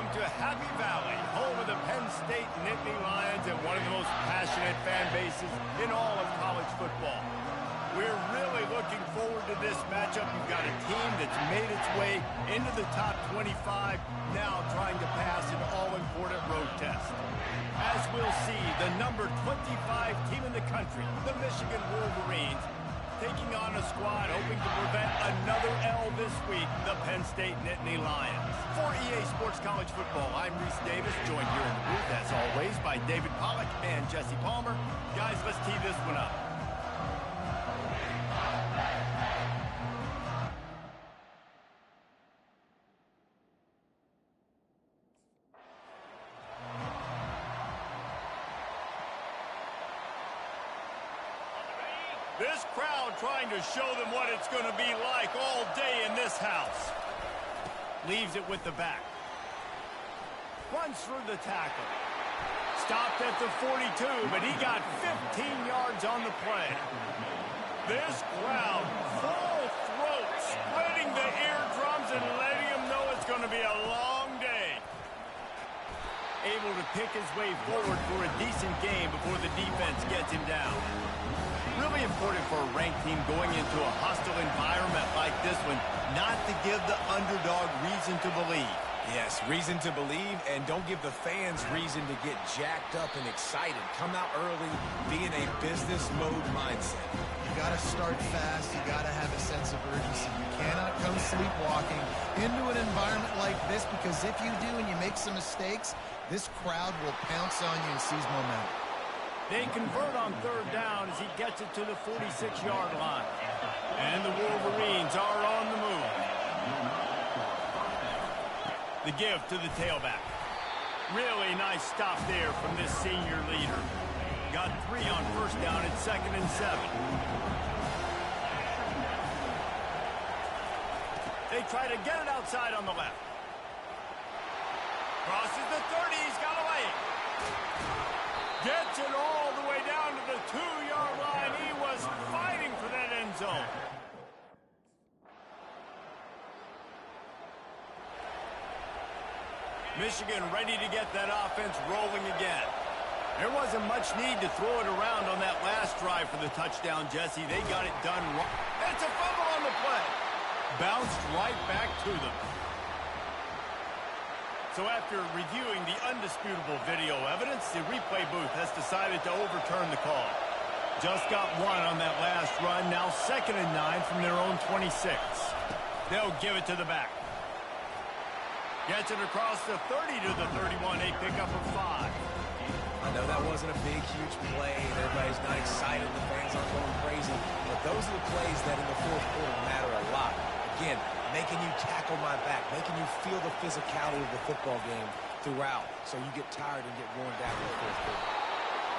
Welcome to Happy Valley, home of the Penn State Nittany Lions and one of the most passionate fan bases in all of college football. We're really looking forward to this matchup. You've got a team that's made its way into the top 25, now trying to pass an all-important road test. As we'll see, the number 25 team in the country, the Michigan Wolverines, taking on a squad hoping to prevent another L this week, the Penn State Nittany Lions. For EA Sports College Football, I'm Reese Davis, joined here in the booth, as always, by David Pollack and Jesse Palmer. Guys, let's tee this one up. This crowd trying to show them what it's going to be like all day in this house. Leaves it with the back. Runs through the tackle. Stopped at the 42, but he got 15 yards on the play. This crowd, full throat, splitting the eardrums and letting them know it's going to be a long day. Able to pick his way forward for a decent game before the defense gets him down. Really important for a ranked team going into a hostile environment like this one, not to give the underdog reason to believe. Yes, reason to believe, and don't give the fans reason to get jacked up and excited. Come out early, be in a business mode mindset. You got to start fast. You got to have a sense of urgency. You cannot come sleepwalking into an environment like this, because if you do and you make some mistakes, this crowd will pounce on you and seize momentum. They convert on third down as he gets it to the 46-yard line. And the Wolverines are on the move. The give to the tailback. Really nice stop there from this senior leader. Got 3 on first down at 2nd and 7. They try to get it outside on the left. Crosses the 30, he's got away. Gets it all the way down to the 2-yard line. He was fighting for that end zone. Michigan ready to get that offense rolling again. There wasn't much need to throw it around on that last drive for the touchdown, Jesse. They got it done right. It's a fumble on the play. Bounced right back to them. So after reviewing the undisputable video evidence, the replay booth has decided to overturn the call. Just got 1 on that last run, now 2nd and 9 from their own 26. They'll give it to the back. Gets it across the 30 to the 31, a pickup of 5. I know that wasn't a big, huge play, and everybody's not excited, the fans aren't going crazy, but those are the plays that in the fourth quarter matter a lot. Again, making you tackle my back, making you feel the physicality of the football game throughout, so you get tired and get worn down in the fourth quarter.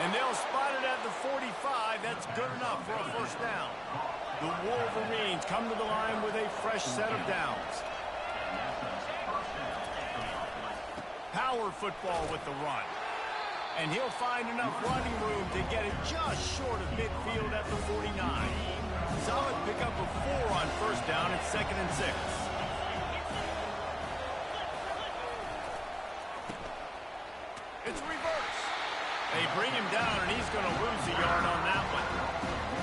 And they'll spot it at the 45. That's good enough for a first down. The Wolverines come to the line with a fresh set of downs. Power football with the run. And he'll find enough running room to get it just short of midfield at the 49. Solid pickup of 4 on first down at 2nd and 6. It's reverse. They bring him down, and he's going to lose a yard on that one.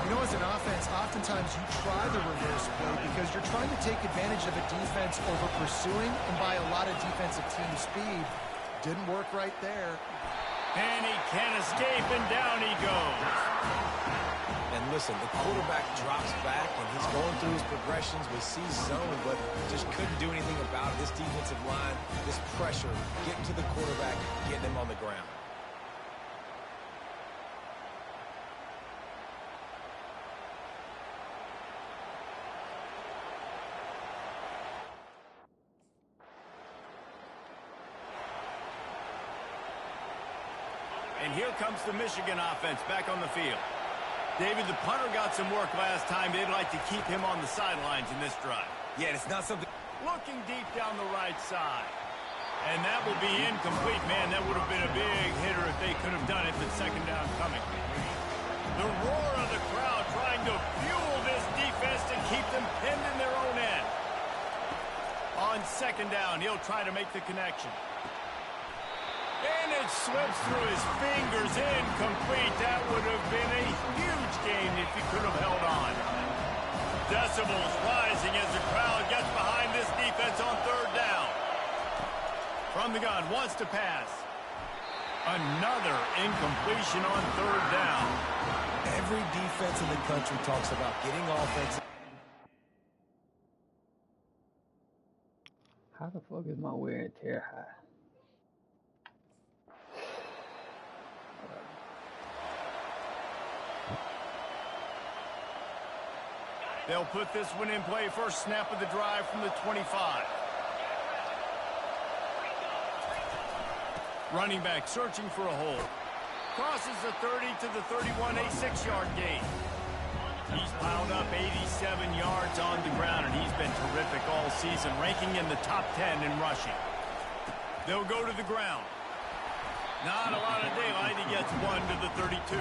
You know, as an offense, oftentimes you try the reverse play because you're trying to take advantage of a defense over pursuing and by a lot of defensive team speed. Didn't work right there. And he can't escape, and down he goes. And listen, the quarterback drops back, and he's going through his progressions with C zone, but just couldn't do anything about it. This defensive line, this pressure, getting to the quarterback, getting him on the ground. And here comes the Michigan offense back on the field. David, the punter got some work last time. They'd like to keep him on the sidelines in this drive. Yeah, it's not something... Looking deep down the right side. And that will be incomplete. Man, that would have been a big hitter if they could have done it, but 2nd down coming. The roar of the crowd trying to fuel this defense to keep them pinned in their own end. On 2nd down, he'll try to make the connection. And it slips through his fingers, incomplete. That would have been a huge gain if he could have held on. Decibels rising as the crowd gets behind this defense on third down. From the gun, wants to pass. Another incompletion on third down. Every defense in the country talks about getting offense. How the fuck is my wear and tear high? They'll put this one in play. First snap of the drive from the 25. Running back searching for a hole. Crosses the 30 to the 31, a 6-yard gain. He's piled up 87 yards on the ground, and he's been terrific all season, ranking in the top 10 in rushing. They'll go to the ground. Not a lot of daylight. He gets one to the 32.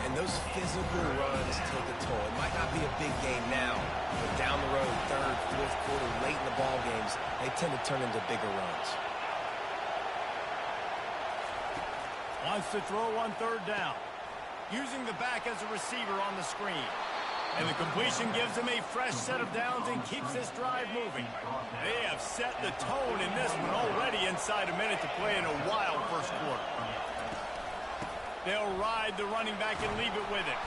And those physical runs take a toll. It might not be a big game now, but down the road, third, fourth quarter, late in the ball games, they tend to turn into bigger runs. Wants to throw on third down. Using the back as a receiver on the screen. And the completion gives him a fresh set of downs and keeps this drive moving. They have set the tone in this one already inside a minute to play in a wild first quarter. They'll ride the running back and leave it with it.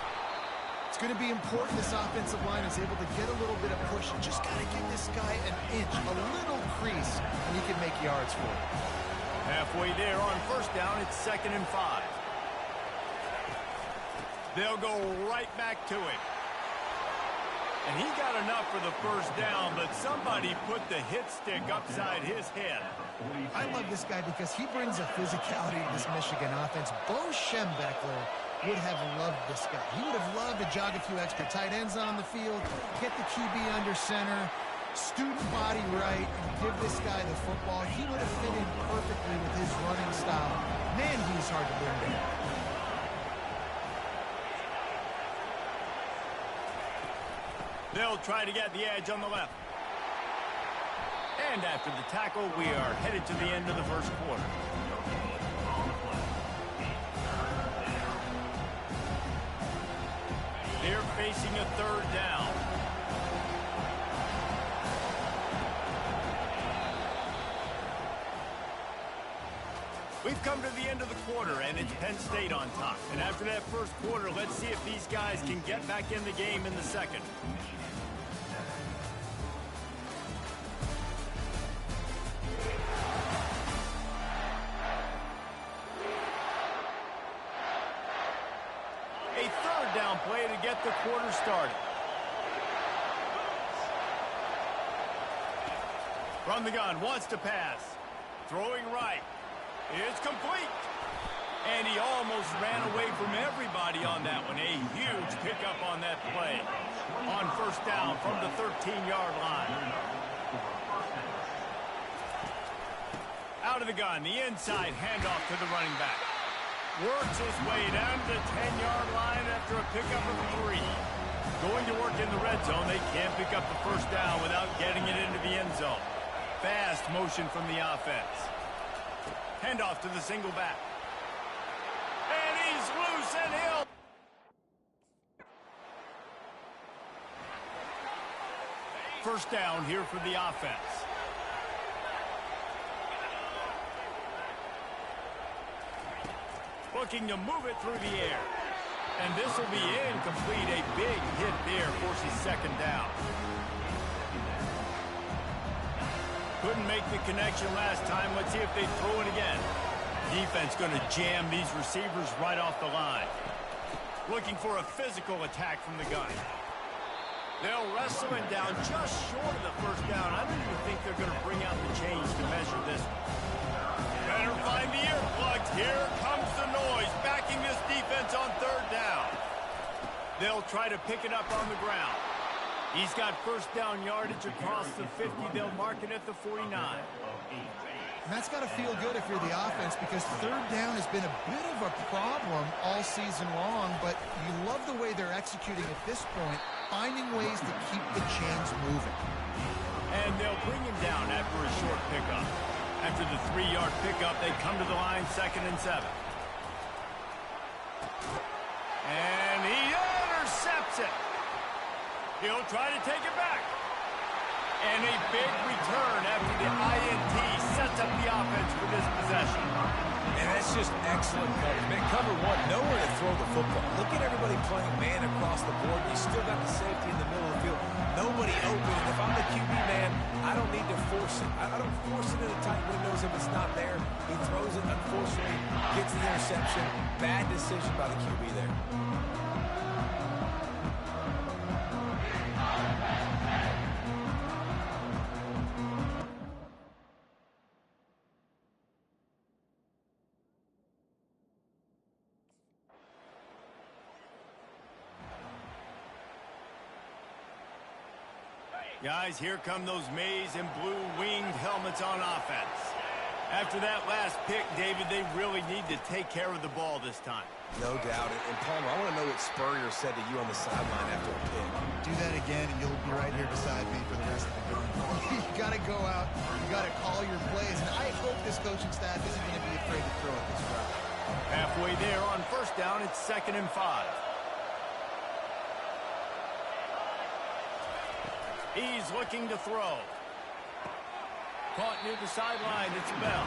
It's going to be important this offensive line is able to get a little bit of push. You just got to give this guy an inch, a little crease, and he can make yards for it. Halfway there on first down, it's 2nd and 5. They'll go right back to it. And he got enough for the first down, but somebody put the hit stick upside his head. I love this guy because he brings a physicality to this Michigan offense. Bo Schembechler would have loved this guy. He would have loved to jog a few extra tight ends on the field, get the QB under center, student body right, and give this guy the football. He would have fit in perfectly with his running style. Man, he's hard to bring down. They'll try to get the edge on the left. And after the tackle, we are headed to the end of the first quarter. They're facing a third down. We've come to the end of the quarter, and it's Penn State on top. And after that first quarter, let's see if these guys can get back in the game in the second. A third down play to get the quarter started. From the gun, wants to pass. Throwing right. It's complete. And he almost ran away from everybody on that one. A huge pickup on that play. On first down from the 13-yard line. Out of the gun, the inside handoff to the running back. Works his way down to the 10-yard line after a pickup of 3. Going to work in the red zone. They can't pick up the first down without getting it into the end zone. Fast motion from the offense. Handoff to the single back. And he's loose and he'll... First down here for the offense. Looking to move it through the air. And this will be incomplete. A big hit there forces second down. Couldn't make the connection last time. Let's see if they throw it again. Defense going to jam these receivers right off the line. Looking for a physical attack from the gun. They'll wrestle him down just short of the first down. I don't even think they're going to bring out the chains to measure this one. Better find the earplugs. Here comes the noise, backing this defense on third down. They'll try to pick it up on the ground. He's got first down yardage across the 50. They'll mark it at the 49. And that's got to feel good if you're the offense because third down has been a bit of a problem all season long, but you love the way they're executing at this point, finding ways to keep the chains moving. And they'll bring him down after a short pickup. After the 3-yard pickup, they come to the line 2nd and 7. And he intercepts it. He'll try to take it back. And a big return after the INT sets up the offense for this possession. And that's just excellent coverage. Man, cover one, nowhere to throw the football. Look at everybody playing man across the board. You still got the safety in the middle of the field. Nobody open. And if I'm the QB man, I don't need to force it. I don't force it into tight windows if it's not there. He throws it, unfortunately, gets the interception. Bad decision by the QB there. Guys, here come those maize and blue winged helmets on offense. After that last pick, David, they really need to take care of the ball this time. No doubt. And Palmer, I want to know what Spurrier said to you on the sideline after a pick. Do that again, and you'll be right here beside me for the rest of the game. You got to go out. You got to call your plays. And I hope this coaching staff isn't going to be afraid to throw it this route. Halfway there on 1st down, it's 2nd and 5. He's looking to throw. Caught near the sideline, it's Bell.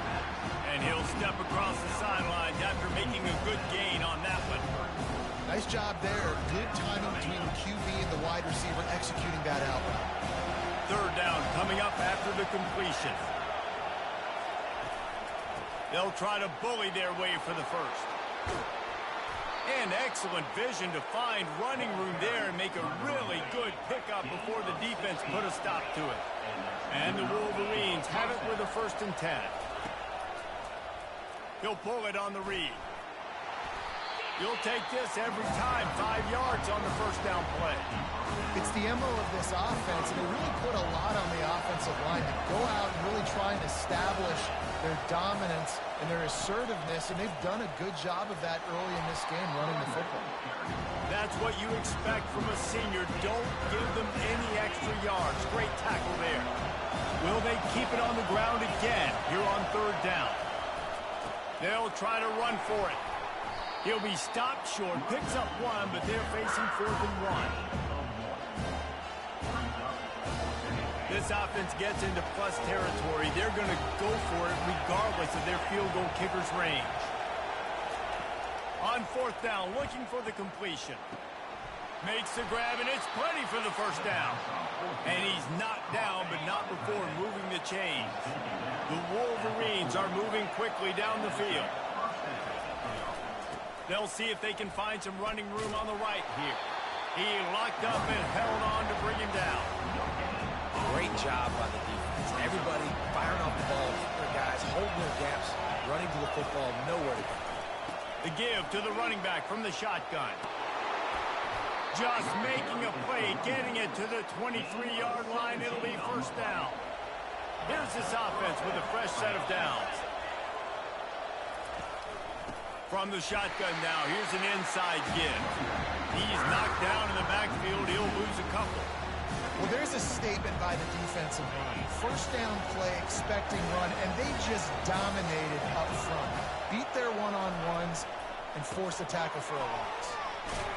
And he'll step across the sidelines after making a good gain on that one. Nice job there. Good timing between the QB and the wide receiver executing that out. 3rd down coming up after the completion. They'll try to bully their way for the first. And excellent vision to find running room there and make a really good pickup before the defense put a stop to it. And the Wolverines have it with a 1st and 10. He'll pull it on the read. You'll take this every time. 5 yards on the 1st down play. It's the MO of this offense, and they really put a lot on the offensive line to go out and really try and establish their dominance and their assertiveness, and they've done a good job of that early in this game running the football. That's what you expect from a senior. Don't give them any extra yards. Great tackle there. Will they keep it on the ground again here on 3rd down? They'll try to run for it. He'll be stopped short, picks up 1, but they're facing 4th and 1. This offense gets into plus territory. They're going to go for it regardless of their field goal kicker's range. On 4th down, looking for the completion. Makes the grab, and it's plenty for the 1st down. And he's knocked down, but not before moving the chains. The Wolverines are moving quickly down the field. They'll see if they can find some running room on the right here. He locked up and held on to bring him down. Great job by the defense. Everybody firing off the ball, their guys holding their gaps, running to the football, nowhere to go. The give to the running back from the shotgun. Just making a play, getting it to the 23-yard line. It'll be 1st down. Here's this offense with a fresh set of downs. From the shotgun now, here's an inside give. He's knocked down in the backfield. He'll lose a couple. Well, there's a statement by the defensive line. 1st down play, expecting run, and they just dominated up front. Beat their one-on-ones and forced a tackle for a loss.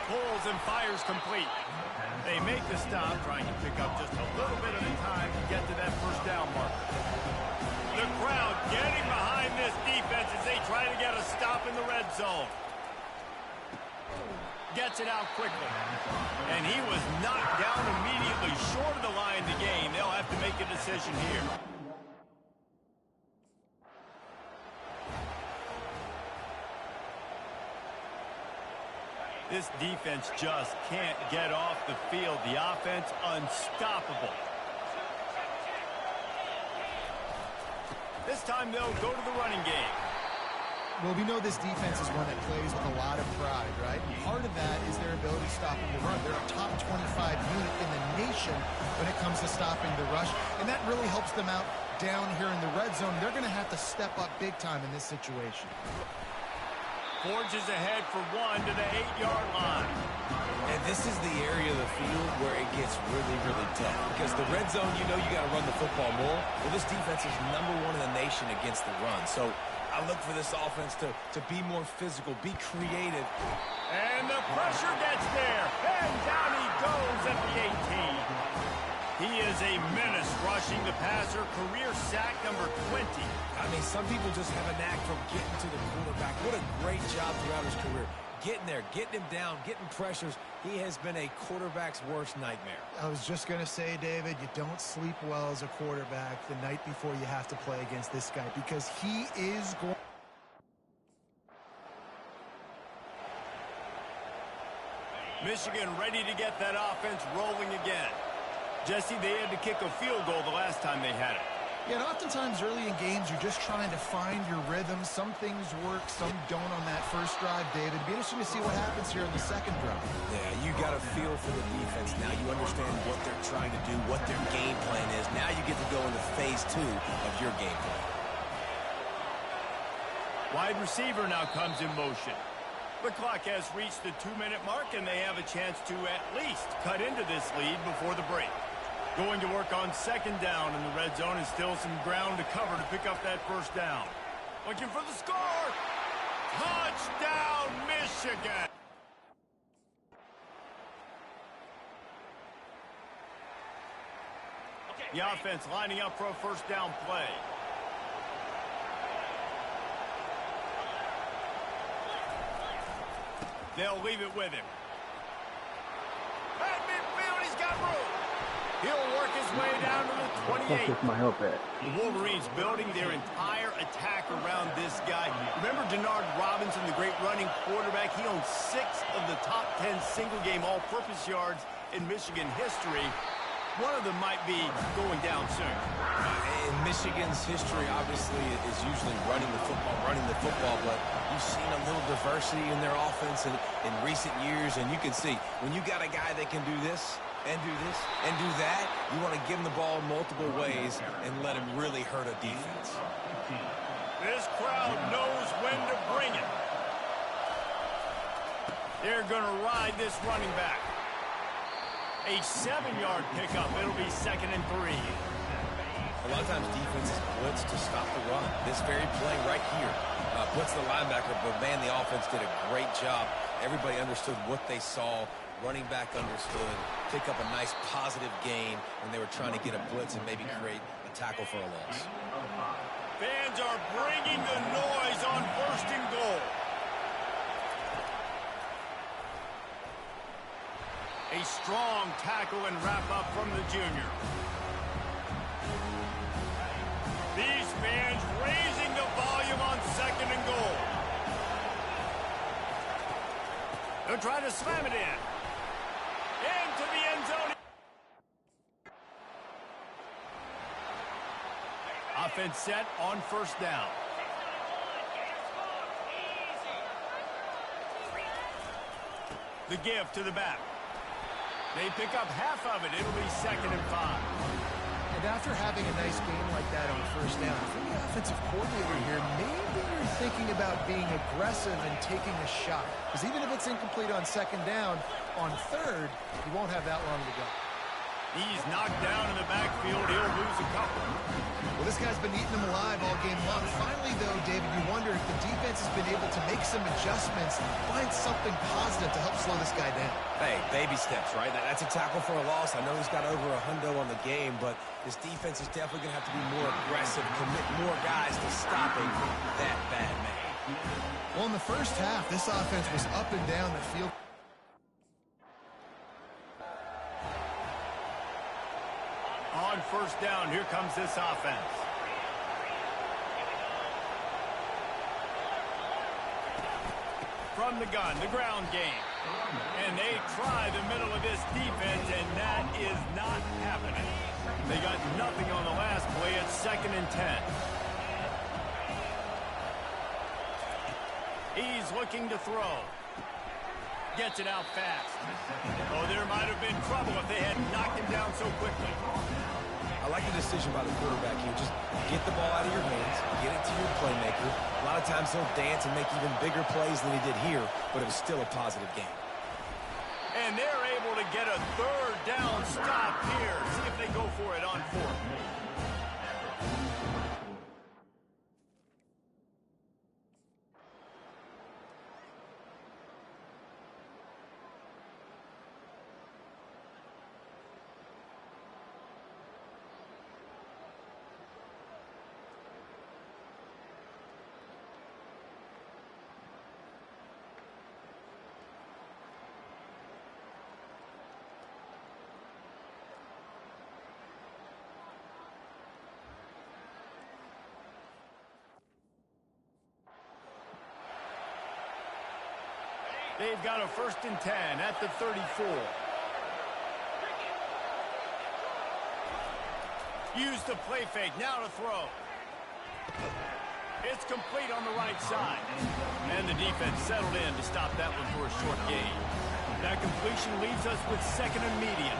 Pulls and fires complete. They make the stop, trying to pick up just a little bit at a time to get to that 1st down marker. The crowd getting behind this defense as they try to get a stop in the red zone. Gets it out quickly. And he was knocked down immediately short of the line to gain. They'll have to make a decision here. This defense just can't get off the field. The offense unstoppable. This time they'll go to the running game. Well, we know this defense is one that plays with a lot of pride, right? And part of that is their ability to stop the run. They're a top 25 unit in the nation when it comes to stopping the rush, and that really helps them out down here in the red zone. They're going to have to step up big time in this situation. Forges ahead for 1 to the 8-yard line. And This is the area of the field where it gets really, really tough. Because the red zone, you know you got to run the football more. Well, this defense is #1 in the nation against the run. So I look for this offense to be more physical, be creative. And the pressure gets there. And down he goes at the 18. He is a menace rushing the passer. Career sack number 20. I mean, some people just have a knack for getting to the quarterback. What a great job throughout his career. Getting there, getting him down, getting pressures. He has been a quarterback's worst nightmare. I was just going to say, David, you don't sleep well as a quarterback the night before you have to play against this guy because he is going. Michigan ready to get that offense rolling again. Jesse, they had to kick a field goal the last time they had it. Yeah, and oftentimes early in games, you're just trying to find your rhythm. Some things work, some don't on that first drive, David. It'd be interesting to see what happens here in the second drive. Yeah, you got a feel for the defense. Now you understand what they're trying to do, what their game plan is. Now you get to go into phase 2 of your game plan. Wide receiver now comes in motion. The clock has reached the 2-minute mark, and they have a chance to at least cut into this lead before the break. Going to work on second down in the red zone, and still some ground to cover to pick up that first down. Looking for the score. Touchdown, Michigan. The offense lining up for a first down play. They'll leave it with him. At midfield, he's got room. He'll work his way down to the 28. That's my help at. The Wolverines building their entire attack around this guy. Remember Denard Robinson, the great running quarterback? He owns 6 of the top 10 single-game all-purpose yards in Michigan history. One of them might be going down soon. In Michigan's history, obviously, is usually running the football, but you've seen a little diversity in their offense in recent years, and you can see when you got a guy that can do this, and do this, and do that, you want to give him the ball multiple ways and let him really hurt a defense. This crowd knows when to bring it. They're going to ride this running back. A 7-yard pickup. It'll be 2nd and 3. A lot of times defenses blitz to stop the run. This very play right here puts the linebacker, but man, the offense did a great job. Everybody understood what they saw. Running back understood. Pick up a nice positive gain when they were trying to get a blitz and maybe create a tackle for a loss. Fans are bringing the noise on 1st and goal. A strong tackle and wrap-up from the junior. These fans raising the volume on 2nd and goal. They'll try to slam it in. Into the end zone. Offense set on 1st down. The give to the back. They pick up half of it. It'll be 2nd and 5. And after having a nice game like that on 1st down, for the offensive coordinator here, maybe you're thinking about being aggressive and taking a shot. Because even if it's incomplete on 2nd down, on 3rd, you won't have that long to go. He's knocked down in the backfield. He'll lose a couple. Well, this guy's been eating them alive all game long. Finally, though, David, you wonder if the defense has been able to make some adjustments, find something positive to help slow this guy down. Hey, baby steps, right? That's a tackle for a loss. I know he's got over $100 on the game, but this defense is definitely going to have to be more aggressive, commit more guys to stopping that bad man. Well, in the first half, this offense was up and down the field. On 1st down, here comes this offense. From the gun, the ground game. And they try the middle of this defense, and that is not happening. They got nothing on the last play at 2nd and 10. He's looking to throw. Gets it out fast. Oh, there might have been trouble if they had knocked him down so quickly. I like the decision by the quarterback here. Just get the ball out of your hands, get it to your playmaker. A lot of times he'll dance and make even bigger plays than he did here, but it was still a positive game. And they're able to get a third down stop here. See if they go for it on fourth. They've got a 1st and 10 at the 34. Use the play fake, now to throw. It's complete on the right side. And the defense settled in to stop that one for a short gain. That completion leaves us with 2nd and medium.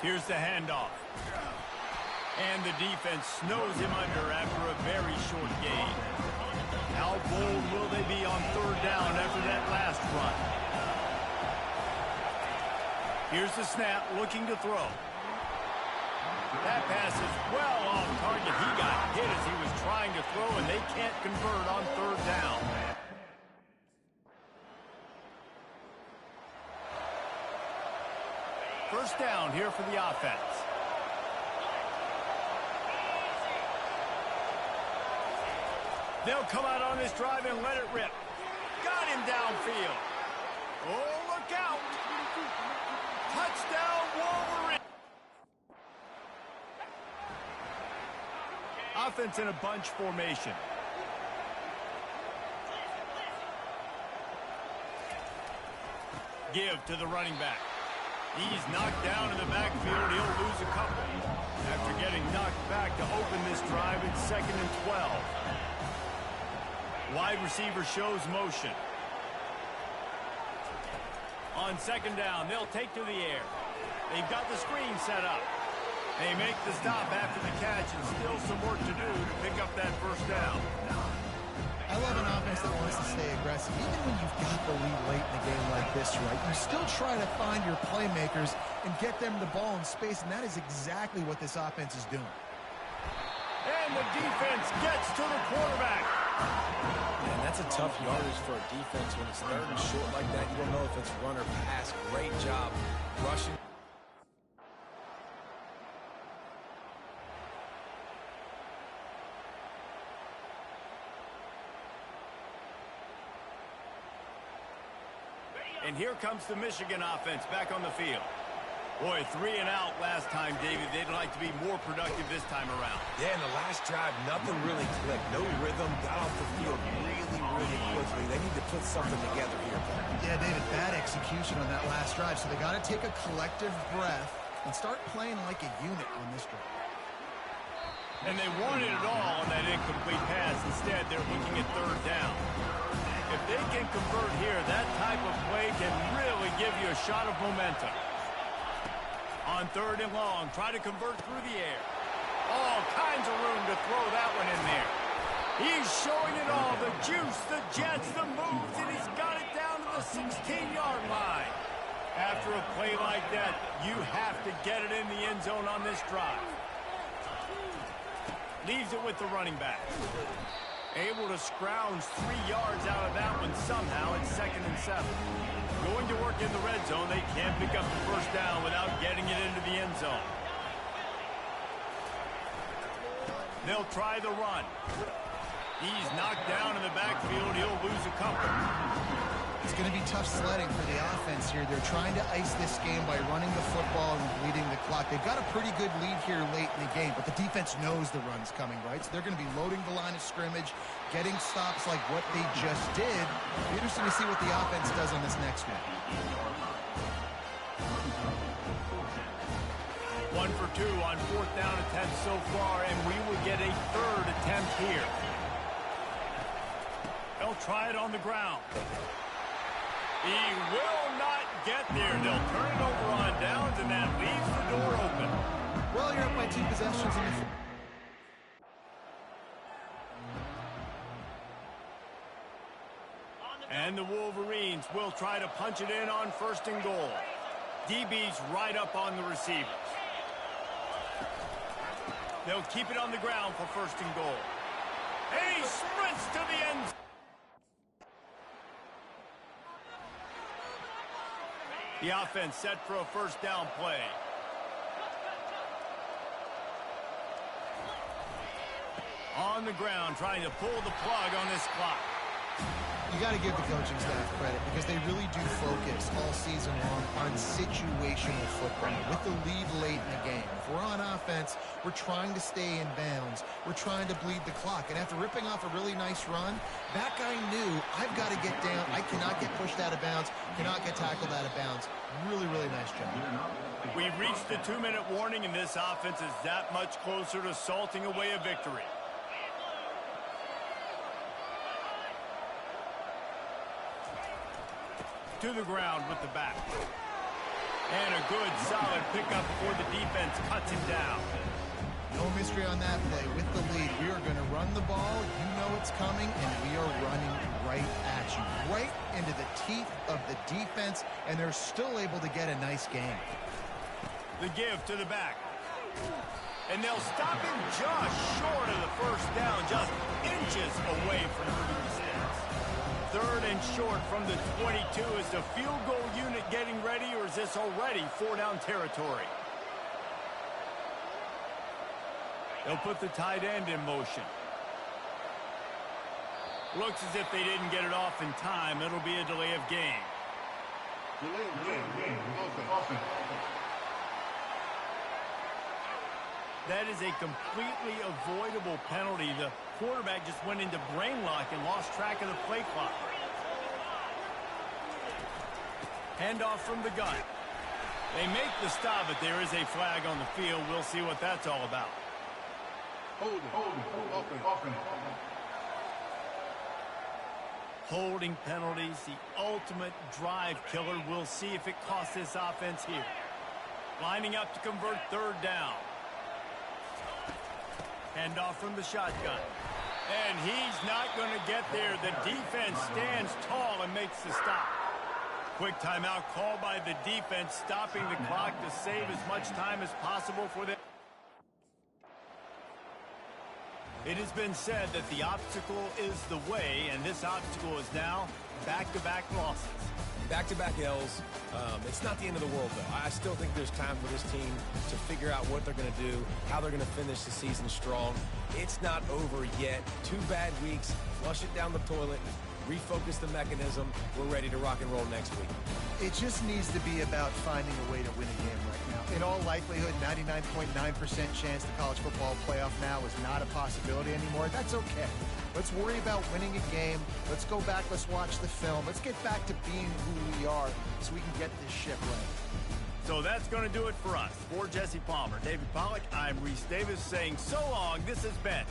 Here's the handoff. And the defense snows him under after a very short gain. How bold will they be on 3rd down after that last run? Here's the snap, looking to throw. That pass is well off target. He got hit as he was trying to throw, and they can't convert on 3rd down. First down here for the offense. They'll come out on this drive and let it rip. Got him downfield. Oh, look out. Touchdown, Wolverine. Offense in a bunch formation. Give to the running back. He's knocked down in the backfield. He'll lose a couple. After getting knocked back to open this drive, it's 2nd and 12. Wide receiver shows motion. On 2nd down, they'll take to the air. They've got the screen set up. They make the stop after the catch, and still some work to do to pick up that 1st down. I love an offense that wants to stay aggressive. Even when you've got the lead late in a game like this, right, you still try to find your playmakers and get them the ball in space, and that is exactly what this offense is doing. And the defense gets to the quarterback. Man, that's a tough yardage for a defense when it's 3rd and short like that. You don't know if it's run or pass. Great job rushing. And here comes the Michigan offense back on the field. Boy, 3 and out last time, David. They'd like to be more productive this time around. Yeah, in the last drive, nothing really clicked. No rhythm, got off the field really quickly. They need to put something together here. Yeah, David, bad execution on that last drive. So they got to take a collective breath and start playing like a unit on this drive. And they wanted it all on that incomplete pass. Instead, they're looking at 3rd down. If they can convert here, that type of play can really give you a shot of momentum. On 3rd and long, try to convert through the air. All kinds of room to throw that one in there. He's showing it all, the juice, the jets, the moves, and he's got it down to the 16-yard line. After a play like that, you have to get it in the end zone on this drive. Leaves it with the running back. Able to scrounge 3 yards out of that one somehow. It's 2nd and 7. Going to work in the red zone. They can't pick up the 1st down without getting it into the end zone. They'll try the run. He's knocked down in the backfield. He'll lose a couple. It's going to be tough sledding for the offense here. They're trying to ice this game by running the football and bleeding the clock. They've got a pretty good lead here late in the game, but the defense knows the run's coming, right? So they're going to be loading the line of scrimmage, getting stops like what they just did. It'll be interesting to see what the offense does on this next one. 1 for 2 on 4th down attempt so far, and we will get a 3rd attempt here. They'll try it on the ground. He will not get there. They'll turn it over on downs, and that leaves the door open. Well, you're up by 2 possessions in the... And And the Wolverines will try to punch it in on 1st and goal. DB's right up on the receivers. They'll keep it on the ground for 1st and goal. And he sprints to the end zone. The offense set for a 1st down play. On the ground, trying to pull the plug on this clock. You got to give the coaching staff credit because they really do focus all season long on situational football with the lead late in the game. If we're on offense, we're trying to stay in bounds. We're trying to bleed the clock. And after ripping off a really nice run, that guy knew, I've got to get down. I cannot get pushed out of bounds, cannot get tackled out of bounds. Really, really nice job. We've reached the 2-minute warning, and this offense is that much closer to salting away a victory. To the ground with the back. And a good, solid pickup before the defense cuts him down. No mystery on that play. With the lead, we are going to run the ball. You know it's coming, and we are running right at you. Right into the teeth of the defense, and they're still able to get a nice game. The give to the back. And they'll stop him just short of the 1st down, just inches away from the sticks. 3rd and short from the 22. Is the field goal unit getting ready, or is this already 4-down territory? They'll put the tight end in motion. Looks as if they didn't get it off in time. It'll be a delay of game. That is a completely avoidable penalty. The quarterback just went into brain lock and lost track of the play clock. Handoff from the gun. They make the stop, but there is a flag on the field. We'll see what that's all about. Holding penalties, the ultimate drive killer. We'll see if it costs this offense here. Lining up to convert 3rd down. Handoff from the shotgun. And he's not going to get there. The defense stands tall and makes the stop. Quick timeout called by the defense, stopping the clock to save as much time as possible for them. It has been said that the obstacle is the way, and this obstacle is now back-to-back losses. Back-to-back L's. It's not the end of the world, though. I still think there's time for this team to figure out what they're going to do, how they're going to finish the season strong. It's not over yet. 2 bad weeks. Flush it down the toilet. Refocus the mechanism. We're ready to rock and roll next week. It just needs to be about finding a way to win a game right now. In all likelihood, 99.9% chance the college football playoff now is not a possibility anymore. That's okay. Let's worry about winning a game. Let's go back. Let's watch the film. Let's get back to being who we are so we can get this ship right. So that's going to do it for us. For Jesse Palmer, David Pollack, I'm Reese Davis saying so long. This has been